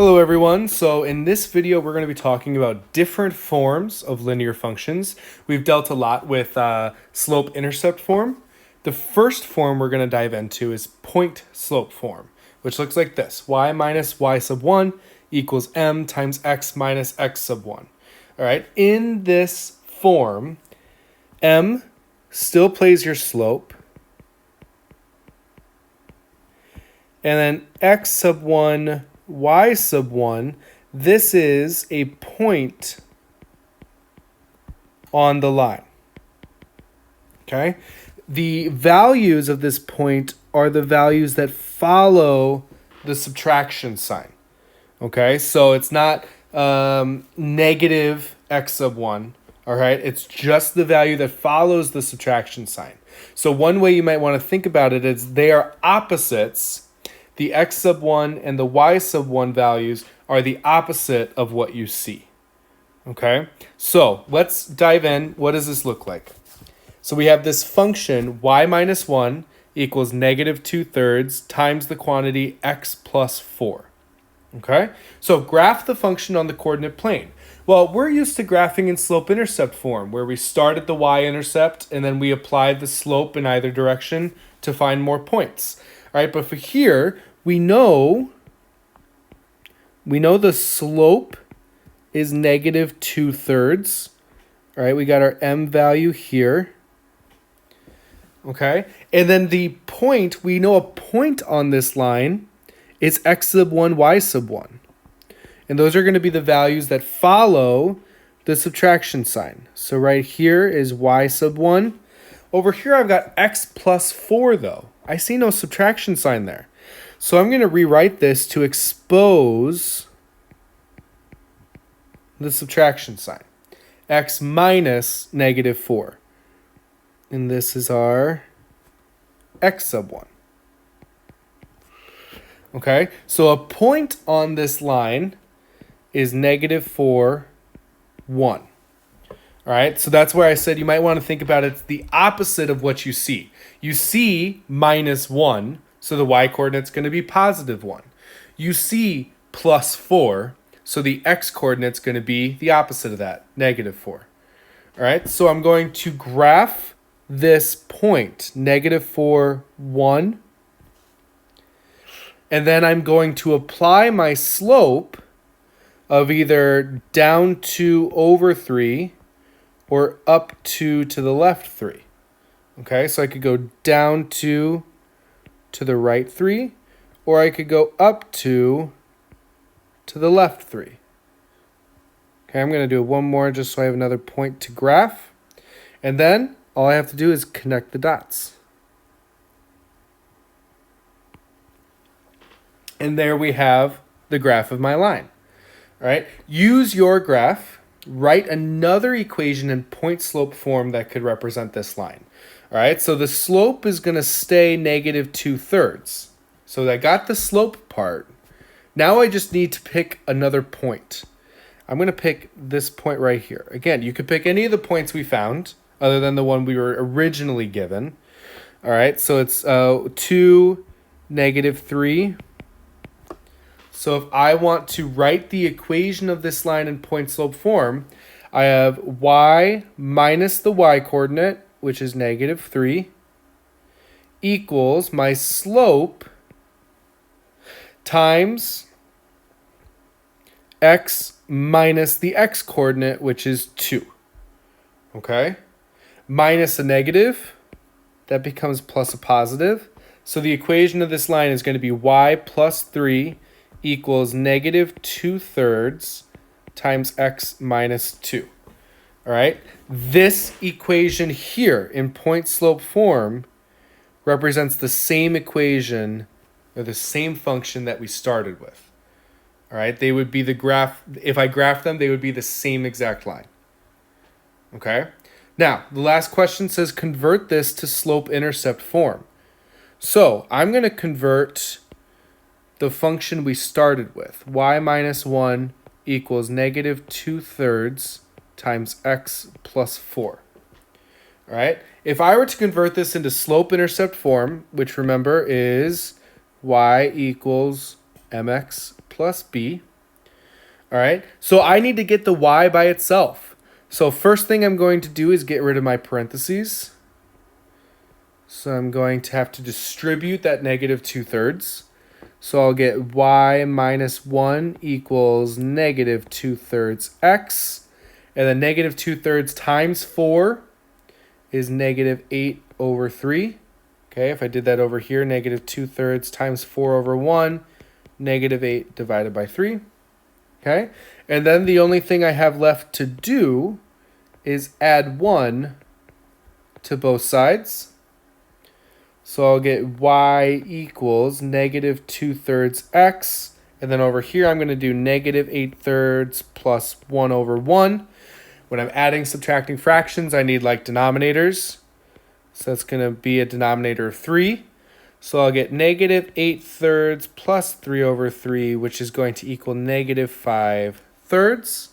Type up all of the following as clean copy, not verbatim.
Hello everyone. So in this video, we're going to be talking about different forms of linear functions. We've dealt a lot with slope-intercept form. The first form we're going to dive into is point-slope form, which looks like this. Y minus y sub 1 equals m times x minus x sub 1. All right. In this form, m still plays your slope. And then x sub 1, y sub 1, this is a point on the line. Okay? The values of this point are the values that follow the subtraction sign. Okay? So it's not negative x sub 1. All right? It's just the value that follows the subtraction sign. So one way you might want to think about it is they are opposites. The x sub 1 and the y sub 1 values are the opposite of what you see. Okay, so let's dive in. What does this look like? So we have this function y minus 1 equals negative 2/3 times the quantity x plus 4. Okay, so graph the function on the coordinate plane. Well, we're used to graphing in slope-intercept form, where we start at the y-intercept and then we applied the slope in either direction to find more points. All right, but for here, we know the slope is negative 2/3. All right, we got our m value here. Okay, and then the point, we know a point on this line is x sub 1, y sub 1. And those are going to be the values that follow the subtraction sign. So right here is y sub 1. Over here, I've got x plus 4, though. I see no subtraction sign there. So I'm going to rewrite this to expose the subtraction sign. X minus negative 4. And this is our x sub 1. Okay, so a point on this line is negative 4, 1. All right, so that's where I said you might want to think about it. It's the opposite of what you see. You see minus 1, so the y-coordinate's going to be positive 1. You see plus 4, so the x-coordinate's going to be the opposite of that, negative 4. All right, so I'm going to graph this point, negative 4, 1. And then I'm going to apply my slope of either down 2 over 3 or up 2 to the left 3. Okay, so I could go down 2 to the right 3, or I could go up 2 to the left 3. Okay, I'm going to do one more just so I have another point to graph. And then all I have to do is connect the dots. And there we have the graph of my line. All right, use your graph, write another equation in point slope form that could represent this line. All right, so the slope is going to stay negative 2/3. So I got the slope part. Now I just need to pick another point. I'm going to pick this point right here. Again, you could pick any of the points we found other than the one we were originally given. All right, so it's 2, negative 3. So if I want to write the equation of this line in point slope form, I have y minus the y-coordinate, which is negative 3, equals my slope times x minus the x-coordinate, which is 2. Okay? Minus a negative, that becomes plus a positive. So the equation of this line is going to be y plus 3 equals negative 2/3 times x minus 2. All right? This equation here in point slope form represents the same equation or the same function that we started with. All right? They would be the graph. If I graph them, they would be the same exact line. Okay? Now, the last question says convert this to slope-intercept form. So I'm going to convert the function we started with, y minus 1 equals negative 2/3 times x plus 4. All right, if I were to convert this into slope-intercept form, which remember is y equals mx plus b, All right, so I need to get the y by itself. So first thing I'm going to do is get rid of my parentheses. So I'm going to have to distribute that negative 2/3. So I'll get y minus 1 equals negative 2/3 x. And then negative 2/3 times 4 is negative 8/3. Okay, if I did that over here, negative 2/3 times 4/1, negative 8 divided by 3. Okay, and then the only thing I have left to do is add 1 to both sides. So I'll get y equals negative 2/3 x. And then over here, I'm going to do negative 8/3 plus 1/1. When I'm adding, subtracting fractions, I need like denominators. So that's going to be a denominator of 3. So I'll get negative 8/3 plus 3/3, which is going to equal negative 5/3.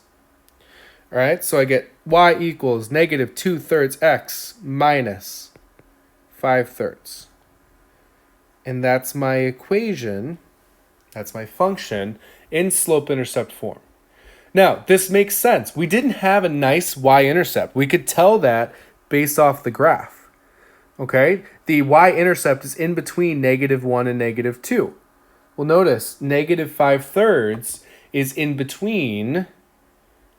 All right, so I get y equals negative 2/3 x minus 5/3. And that's my equation, that's my function in slope-intercept form. Now, this makes sense. We didn't have a nice y-intercept. We could tell that based off the graph. Okay, the y-intercept is in between negative 1 and negative 2. Well, notice negative 5/3 is in between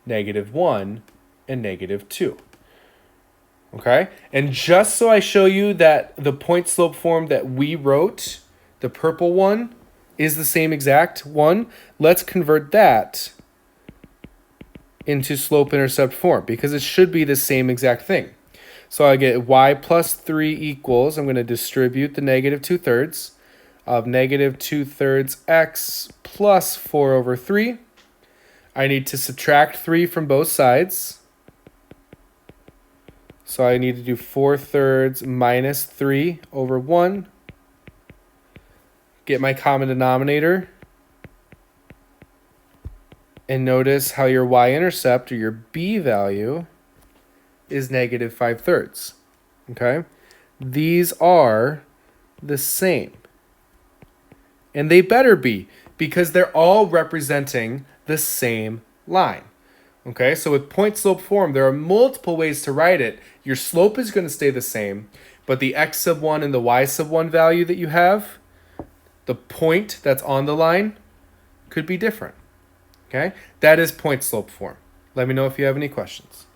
negative 1 and negative 2. Okay, and just so I show you that the point slope form that we wrote, the purple one, is the same exact one, let's convert that into slope-intercept form because it should be the same exact thing. So I get y plus 3 equals, I'm going to distribute the negative 2/3 of negative 2/3 x plus 4/3. I need to subtract 3 from both sides. So I need to do 4/3 minus 3/1. Get my common denominator. And notice how your y-intercept, or your b value, is negative 5/3. Okay? These are the same. And they better be, because they're all representing the same line. Okay, so with point slope form, there are multiple ways to write it. Your slope is going to stay the same, but the x sub 1 and the y sub 1 value that you have, the point that's on the line, could be different. Okay, that is point slope form. Let me know if you have any questions.